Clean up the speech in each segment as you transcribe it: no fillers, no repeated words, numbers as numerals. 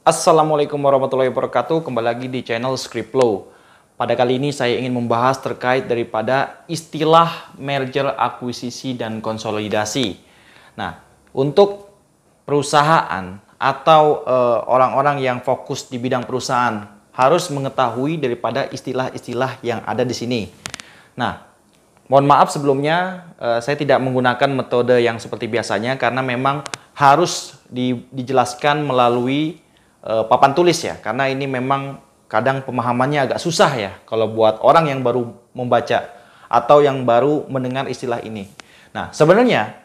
Assalamualaikum warahmatullahi wabarakatuh. Kembali lagi di channel Scriptflow. Pada kali ini saya ingin membahas terkait daripada istilah merger, akuisisi, dan konsolidasi. Nah, untuk perusahaan atau orang-orang yang fokus di bidang perusahaan harus mengetahui daripada istilah-istilah yang ada di sini. Nah, mohon maaf sebelumnya saya tidak menggunakan metode yang seperti biasanya karena memang harus dijelaskan melalui papan tulis ya, karena ini memang kadang pemahamannya agak susah ya kalau buat orang yang baru membaca atau yang baru mendengar istilah ini. Nah, sebenarnya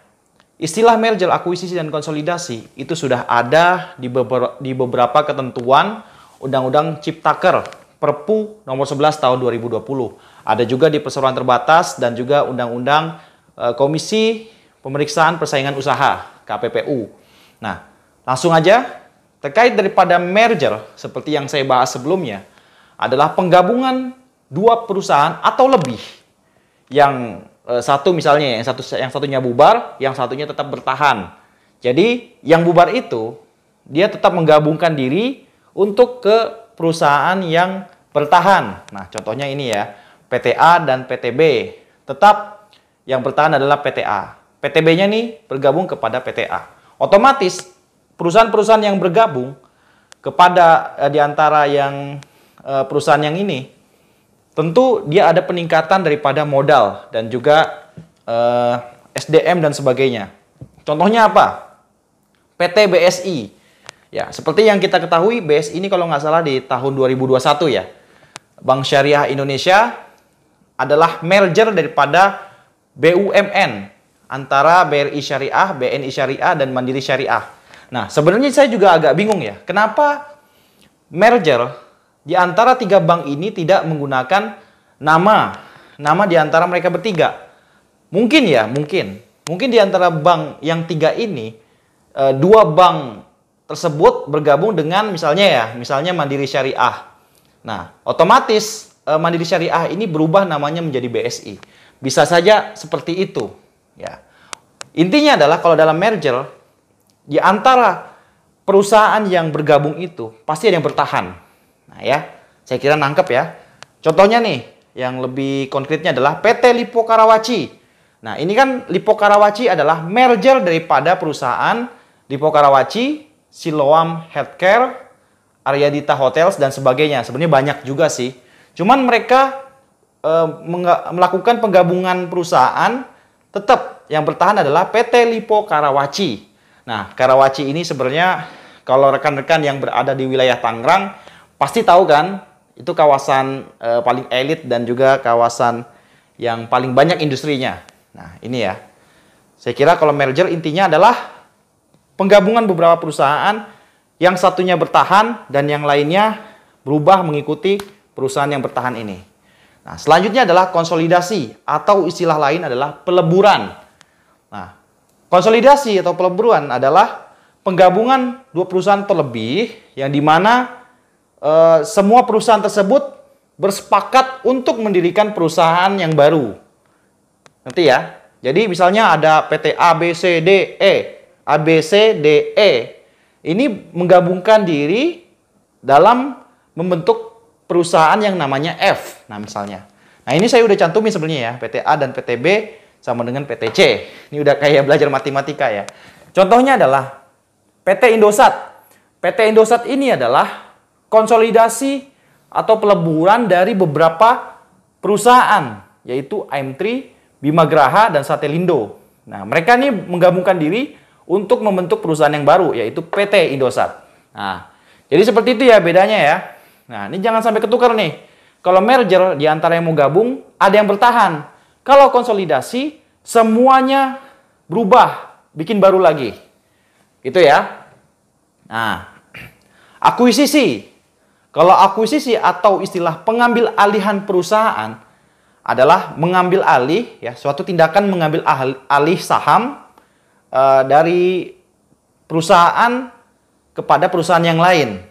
istilah merger, akuisisi, dan konsolidasi itu sudah ada di beberapa ketentuan Undang-Undang Ciptaker Perpu nomor 11 tahun 2020. Ada juga di perseroan terbatas dan juga Undang-Undang Komisi Pemeriksaan Persaingan Usaha KPPU. Nah, langsung aja. Terkait daripada merger, seperti yang saya bahas sebelumnya, adalah penggabungan dua perusahaan atau lebih. Yang satu misalnya, yang satunya bubar, yang satunya tetap bertahan. Jadi, yang bubar itu, dia tetap menggabungkan diri untuk ke perusahaan yang bertahan. Nah, contohnya ini ya, PTA dan PTB. Tetap yang bertahan adalah PTA. PTB-nya nih bergabung kepada PTA. Otomatis, perusahaan-perusahaan yang bergabung kepada di antara yang perusahaan yang ini, tentu dia ada peningkatan daripada modal dan juga SDM dan sebagainya. Contohnya apa? PT BSI. Ya, seperti yang kita ketahui, BSI ini kalau nggak salah di tahun 2021 ya, Bank Syariah Indonesia adalah merger daripada BUMN antara BRI Syariah, BNI Syariah, dan Mandiri Syariah. Nah, sebenarnya saya juga agak bingung ya, kenapa merger di antara tiga bank ini tidak menggunakan nama di antara mereka bertiga. Mungkin ya, mungkin di antara bank yang tiga ini, dua bank tersebut bergabung dengan misalnya Mandiri Syariah. Nah, otomatis Mandiri Syariah ini berubah namanya menjadi BSI. Bisa saja seperti itu. Ya. Intinya adalah kalau dalam merger, di antara perusahaan yang bergabung itu pasti ada yang bertahan. Nah ya, saya kira nangkep ya. Contohnya nih, yang lebih konkretnya adalah PT Lippo Karawaci. Nah ini kan Lippo Karawaci adalah merger daripada perusahaan Lippo Karawaci, Siloam Healthcare, Aryadita Hotels, dan sebagainya. Sebenarnya banyak juga sih. Cuman mereka melakukan penggabungan perusahaan, tetap yang bertahan adalah PT Lippo Karawaci. Nah, Karawaci ini sebenarnya kalau rekan-rekan yang berada di wilayah Tangerang pasti tahu kan, itu kawasan paling elit dan juga kawasan yang paling banyak industrinya. Nah, ini ya. Saya kira kalau merger intinya adalah penggabungan beberapa perusahaan, yang satunya bertahan dan yang lainnya berubah mengikuti perusahaan yang bertahan ini. Nah, selanjutnya adalah konsolidasi atau istilah lain adalah peleburan. Nah, konsolidasi atau peleburan adalah penggabungan dua perusahaan terlebih yang dimana semua perusahaan tersebut bersepakat untuk mendirikan perusahaan yang baru. Nanti ya. Jadi misalnya ada PT ABCDE. ABCDE ini menggabungkan diri dalam membentuk perusahaan yang namanya F. Nah misalnya. Nah ini saya udah cantumin sebenarnya ya. PTA dan PTB sama dengan PTC. Ini udah kayak belajar matematika ya. Contohnya adalah PT Indosat. PT Indosat ini adalah konsolidasi atau peleburan dari beberapa perusahaan, yaitu AM3, Bima Graha, dan Satelindo. Nah, mereka ini menggabungkan diri untuk membentuk perusahaan yang baru, yaitu PT Indosat. Nah, jadi seperti itu ya bedanya ya. Nah, ini jangan sampai ketukar nih. Kalau merger, di antara yang mau gabung, ada yang bertahan. Kalau konsolidasi, semuanya berubah, bikin baru lagi. Gitu ya. Nah, akuisisi. Kalau akuisisi atau istilah pengambil alihan perusahaan adalah mengambil alih, ya, suatu tindakan mengambil alih saham dari perusahaan kepada perusahaan yang lain.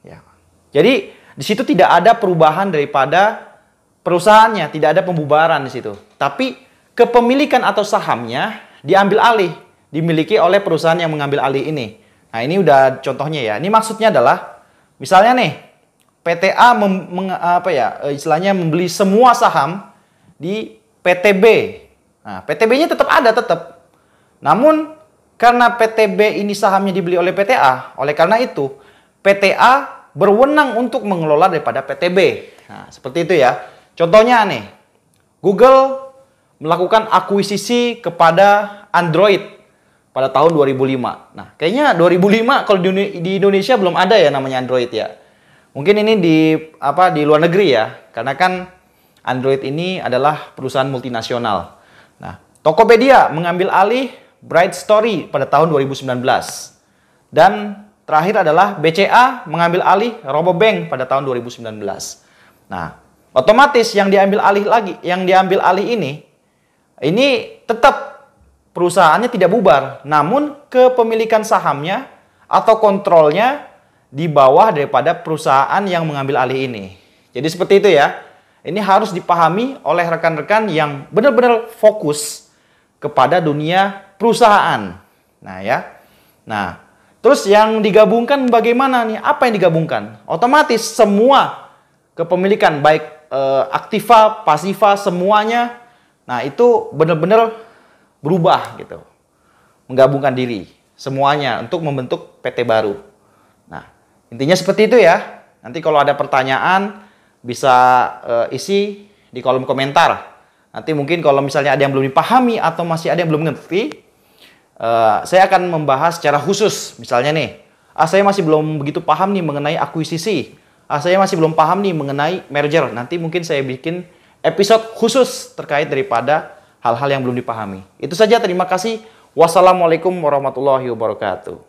Ya. Jadi, di situ tidak ada perubahan daripada perusahaannya, tidak ada pembubaran di situ. Tapi kepemilikan atau sahamnya diambil alih, dimiliki oleh perusahaan yang mengambil alih ini. Nah, ini udah contohnya ya. Ini maksudnya adalah Misalnya nih, PTA istilahnya membeli semua saham di PTB. Nah, PTB-nya tetap ada tetap. Namun karena PTB ini sahamnya dibeli oleh PTA, oleh karena itu PTA berwenang untuk mengelola daripada PTB. Nah, seperti itu ya. Contohnya nih, Google melakukan akuisisi kepada Android pada tahun 2005. Nah, kayaknya 2005 kalau di Indonesia belum ada ya namanya Android ya. Mungkin ini di luar negeri ya, karena kan Android ini adalah perusahaan multinasional. Nah, Tokopedia mengambil alih Bright Story pada tahun 2019. Dan terakhir adalah BCA mengambil alih Robobank pada tahun 2019. Nah, otomatis yang diambil alih ini tetap perusahaannya tidak bubar, namun kepemilikan sahamnya atau kontrolnya di bawah daripada perusahaan yang mengambil alih ini. Jadi seperti itu ya. Ini harus dipahami oleh rekan-rekan yang benar-benar fokus kepada dunia perusahaan. Nah ya. Nah, terus yang digabungkan bagaimana nih? Apa yang digabungkan? Otomatis semua kepemilikan baik aktiva, pasiva, semuanya. Nah, itu benar-benar berubah gitu. Menggabungkan diri semuanya untuk membentuk PT baru. Nah, intinya seperti itu ya. Nanti kalau ada pertanyaan bisa isi di kolom komentar. Nanti mungkin kalau misalnya ada yang belum dipahami atau masih ada yang belum ngerti, saya akan membahas secara khusus. Misalnya nih, saya masih belum begitu paham nih mengenai akuisisi. Saya masih belum paham nih mengenai merger. Nanti mungkin saya bikin episode khusus terkait daripada hal-hal yang belum dipahami. Itu saja, terima kasih. Wassalamualaikum warahmatullahi wabarakatuh.